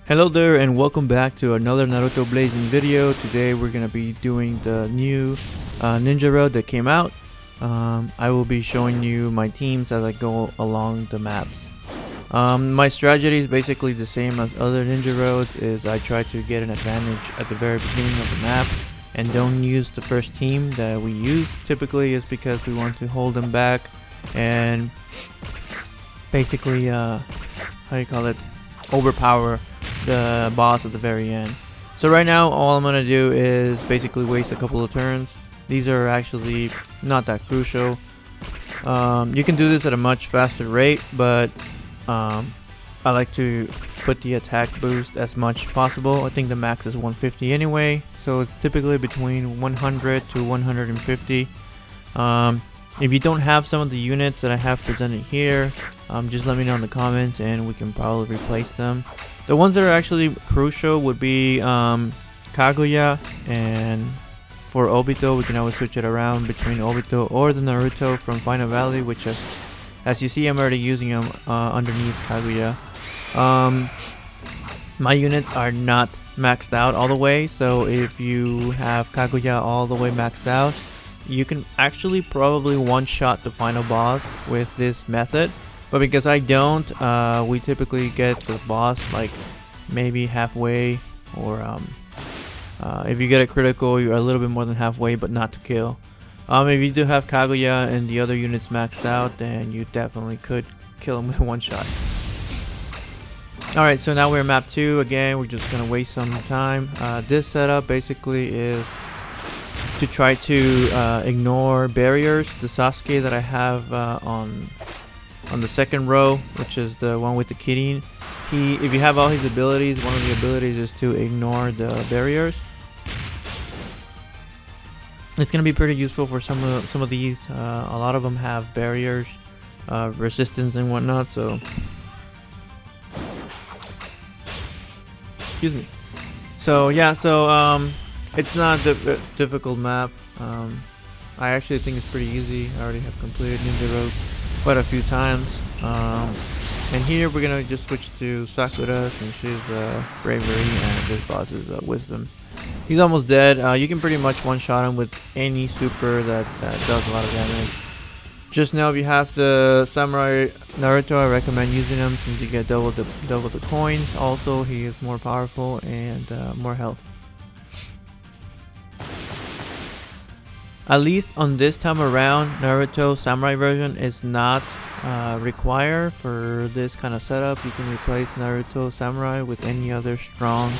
Hello there and welcome back to another Naruto Blazing video. Today we're going to be doing the new ninja road that came out. I will be showing you my teams as I go along the maps. My strategy is basically the same as other ninja roads, is I try to get an advantage at the very beginning of the map and don't use the first team that we use. Typically is because we want to hold them back and basically overpower the boss at the very end. So right now all I'm gonna do is basically waste a couple of turns. These are actually not that crucial. You can do this at a much faster rate, but I like to put the attack boost as much as possible. I think the max is 150 anyway, so it's typically between 100 to 150. If you don't have some of the units that I have presented here, just let me know in the comments and we can probably replace them. The ones that are actually crucial would be Kaguya, and for Obito we can always switch it around between Obito or the Naruto from Final Valley, which as you see I'm already using them underneath Kaguya. My units are not maxed out all the way, so if you have Kaguya all the way maxed out, you can actually probably one-shot the final boss with this method. But because I don't, we typically get the boss like maybe halfway, or if you get a critical, you're a little bit more than halfway, but not to kill. If you do have Kaguya and the other units maxed out, then you definitely could kill him with one shot. Alright, so now we're in map 2 again. We're just gonna waste some time. This setup basically is to try to ignore barriers. The Sasuke that I have on the second row, which is the one with the Kirin, if you have all his abilities, one of the abilities is to ignore the barriers. It's gonna be pretty useful for some of these. A lot of them have barriers, resistance and whatnot. So, excuse me. So yeah, it's not a difficult map. I actually think it's pretty easy. I already have completed Ninja Road quite a few times. And here we're gonna just switch to Sakura, since she's bravery and this boss is wisdom. He's almost dead. You can pretty much one-shot him with any super that does a lot of damage. Just know if you have the Samurai Naruto, I recommend using him since you get double the coins. Also, he is more powerful and more health. At least on this time around, Naruto Samurai version is not required for this kind of setup. You can replace Naruto Samurai with any other strong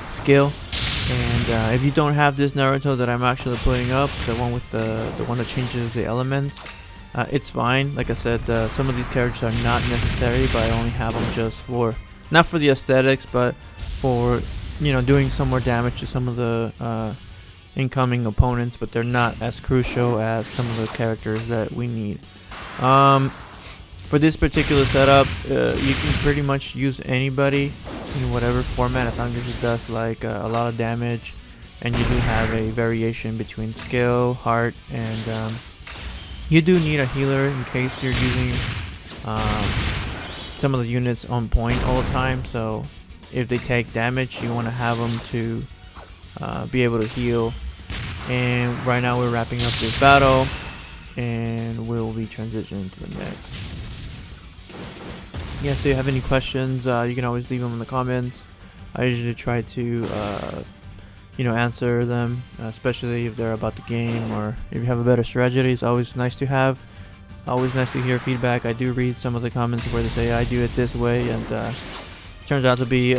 skill. And if you don't have this Naruto that I'm actually putting up, the one with the one that changes the elements, it's fine. Like I said, some of these characters are not necessary, but I only have them just for, not for the aesthetics, but for, you know, doing some more damage to some of the incoming opponents, but they're not as crucial as some of the characters that we need. For this particular setup, you can pretty much use anybody in whatever format, as long as it does like a lot of damage, and you do have a variation between skill, heart, and you do need a healer in case you're using some of the units on point all the time. So if they take damage, you want to have them to be able to heal. And right now we're wrapping up this battle and we'll be transitioning to the next. Yeah, so if you have any questions, you can always leave them in the comments. I usually try to answer them, especially if they're about the game, or if you have a better strategy. It's always nice to have, always nice to hear feedback. I do read some of the comments where they say I do it this way, and turns out to be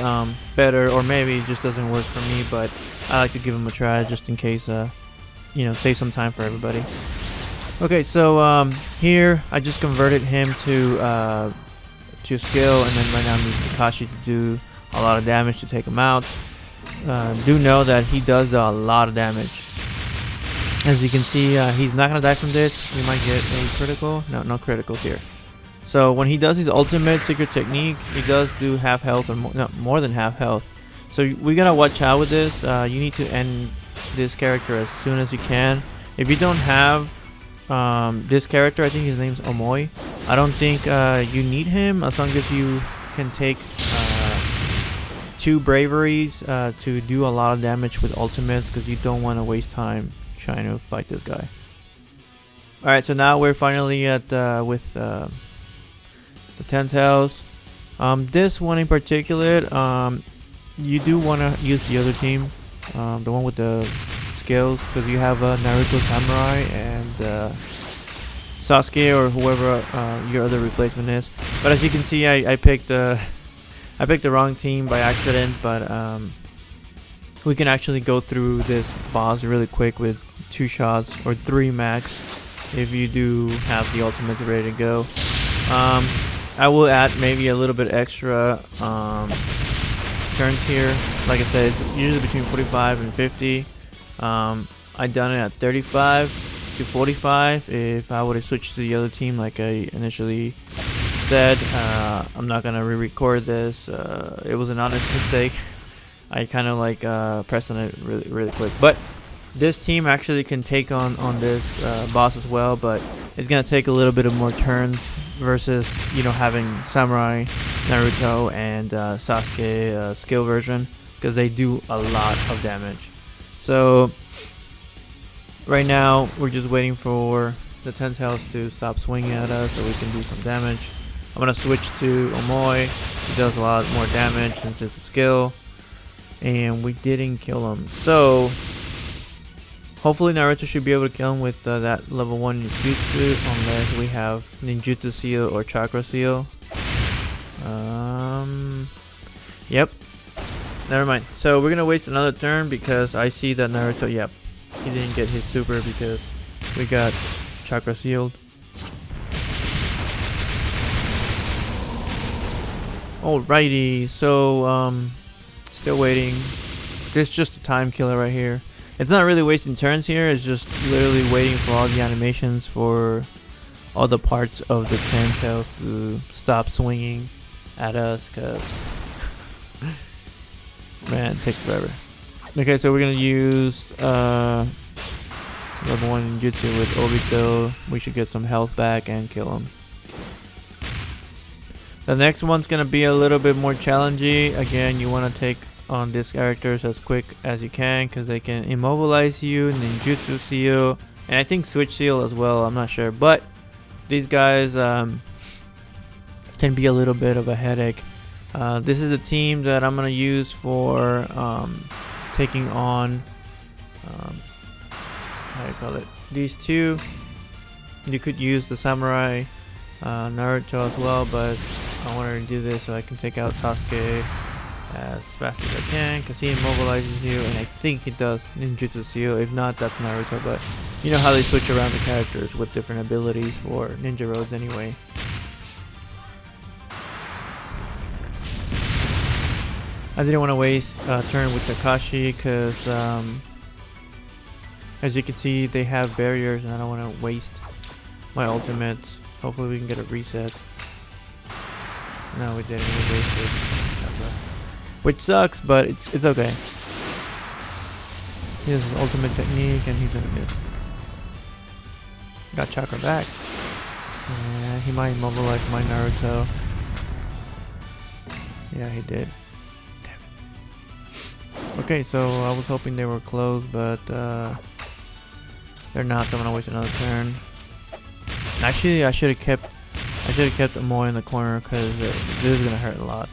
better, or maybe it just doesn't work for me, but I like to give them a try just in case, save some time for everybody. Okay, so here I just converted him to skill, and then right now I'm using Kakashi to do a lot of damage to take him out. Do know that he does a lot of damage. As you can see, he's not gonna die from this. We might get a critical. No criticals here. So when he does his ultimate secret technique, he does do half health, or more than half health. So we gotta watch out with this. You need to end this character as soon as you can. If you don't have this character, I think his name's Omoi, I don't think you need him, as long as you can take 2 braveries to do a lot of damage with ultimates, because you don't want to waste time trying to fight this guy. Alright, so now we're finally at with the 10th house. This one in particular, you do want to use the other team, the one with the skills, because you have Naruto Samurai and Sasuke or whoever your other replacement is. But as you can see, I picked the wrong team by accident, but we can actually go through this boss really quick with 2 shots or 3 max if you do have the ultimate ready to go. I will add maybe a little bit extra turns here. Like I said, it's usually between 45 and 50. I done it at 35 to 45. If I would have switched to the other team like I initially said, I'm not gonna re-record this. It was an honest mistake. I kind of like pressed on it really quick. But this team actually can take on this boss as well, but it's gonna take a little bit of more turns versus, you know, having Samurai, Naruto, and Sasuke skill version, because they do a lot of damage. So right now we're just waiting for the 10th house to stop swinging at us so we can do some damage. I'm gonna switch to Omoi. He does a lot more damage since it's a skill, and we didn't kill him. So hopefully Naruto should be able to kill him with that level 1 ninjutsu, unless we have ninjutsu seal or chakra seal. Yep. Never mind. So we're gonna waste another turn because I see that Naruto, yep, he didn't get his super because we got chakra sealed. Alrighty, so still waiting. This is just a time killer right here. It's not really wasting turns here, it's just literally waiting for all the animations for all the parts of the 10 tails to stop swinging at us, because man, it takes forever. Okay, so we're gonna use level 1 ninjutsu with Obito. We should get some health back and kill him. The next one's gonna be a little bit more challenging. Again, you want to take on these characters as quick as you can, because they can immobilize you, ninjutsu seal, and I think switch seal as well, I'm not sure. But these guys can be a little bit of a headache. This is the team that I'm gonna use for taking on how do you call it, these two. You could use the Samurai Naruto as well, but I wanted to do this so I can take out Sasuke as fast as I can, because he immobilizes you, and I think he does ninjutsu seal. If not, that's Naruto, but you know how they switch around the characters with different abilities for ninja roads anyway. I didn't want to waste a turn with Kakashi because as you can see, they have barriers and I don't want to waste my ultimates. Hopefully we can get a reset. No, we didn't. We wasted. Which sucks, but it's okay. He has his ultimate technique and he's gonna miss. Got chakra back. And he might immobilize my Naruto. Yeah, he did. Damn it. Okay, so I was hoping they were close, but they're not, so I'm gonna waste another turn. Actually, I should have kept Amoy in the corner, because this is gonna hurt a lot.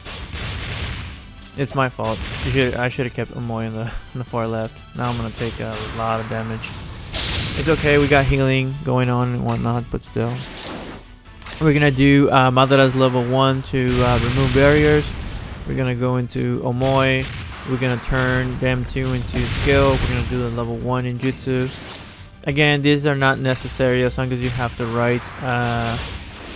It's my fault. I should have kept Amoy in the far left. Now I'm gonna take a lot of damage. It's okay, we got healing going on and whatnot, but still. We're gonna do Madara's level 1 to remove barriers. We're gonna go into Amoy. We're gonna turn them two into skill. We're gonna do the level 1 ninjutsu. Again, these are not necessary as long as you have the right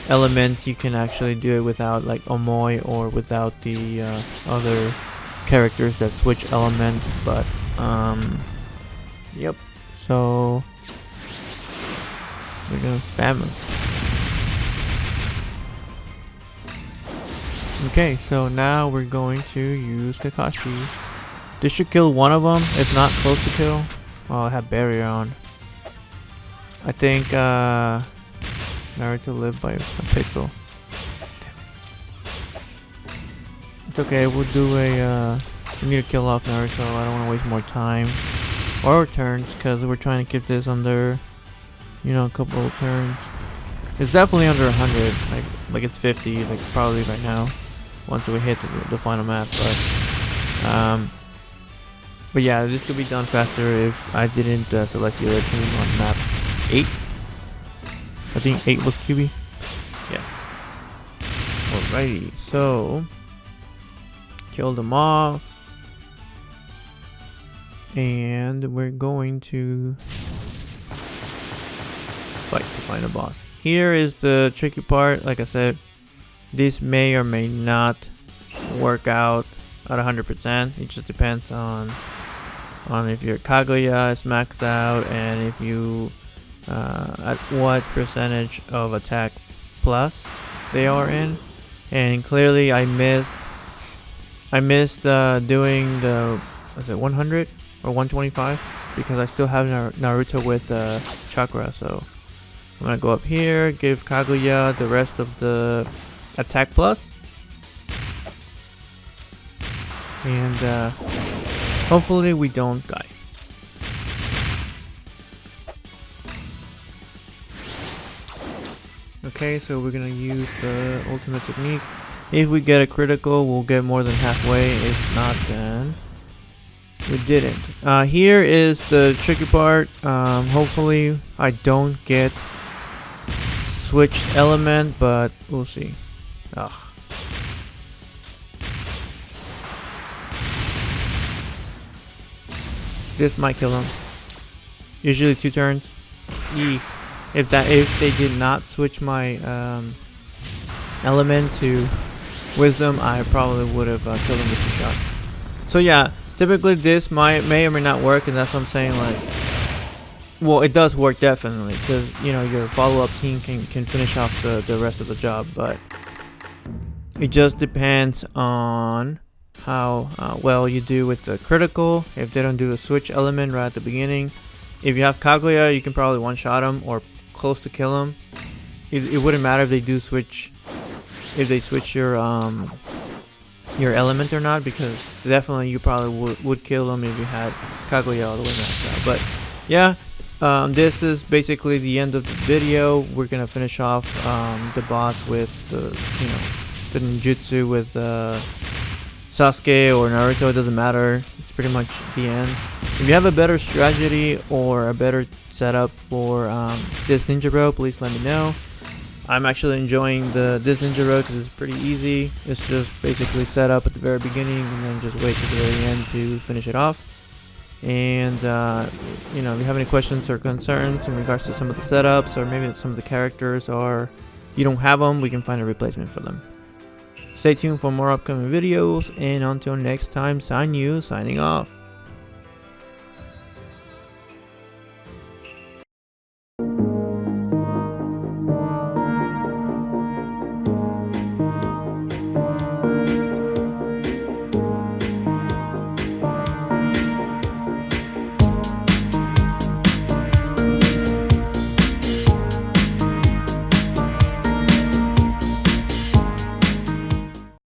elements. You can actually do it without like Amoy or without the other characters that switch elements, but yep. So we're gonna spam us. Okay, so now we're going to use Kakashi. This should kill one of them, if not close to kill. Oh, I have barrier on. I think Naruto lived by a pixel. It's okay. We'll do a. We need to kill off Naruto. I don't want to waste more time or turns because we're trying to keep this under, a couple of turns. It's definitely under 100. Like it's 50. Like probably right now. Once we hit the final map, but yeah, this could be done faster if I didn't select the other team on map 8. I think 8 was QB. Yeah. Alrighty, so kill them off, and we're going to fight to find a boss. Here is the tricky part. Like I said, this may or may not work out at 100%. It just depends on if your Kaguya is maxed out and if you at what percentage of attack plus they are in. And clearly I missed doing the, was it 100 or 125, because I still have Naruto with chakra. So I'm gonna go up here, give Kaguya the rest of the attack plus, and hopefully we don't die. Okay, so we're gonna use the ultimate technique. If we get a critical, we'll get more than halfway. If not, then we didn't. Here is the tricky part. Hopefully I don't get switched element, but we'll see. Ugh. This might kill him. Usually 2 turns. Eek. If they did not switch my element to wisdom, I probably would have killed him with 2 shots. So yeah, typically this may or may not work, and that's what I'm saying. Like, well, it does work definitely, because your follow-up team can finish off the rest of the job, but it just depends on how well you do with the critical. If they don't do a switch element right at the beginning, if you have Kaguya, you can probably one-shot them or close to kill them. It wouldn't matter if they do switch, if they switch your element or not, because definitely you probably would kill them if you had Kaguya all the way maxed out. But yeah, this is basically the end of the video. We're gonna finish off the boss with the ninjutsu with Sasuke or Naruto. It doesn't matter. It's pretty much the end. If you have a better strategy or a better setup for this ninja row, please let me know. I'm actually enjoying this ninja row because it's pretty easy. It's just basically set up at the very beginning and then just wait to the very end to finish it off. And if you have any questions or concerns in regards to some of the setups, or maybe some of the characters, or you don't have them, we can find a replacement for them. Stay tuned for more upcoming videos, and until next time, signing off.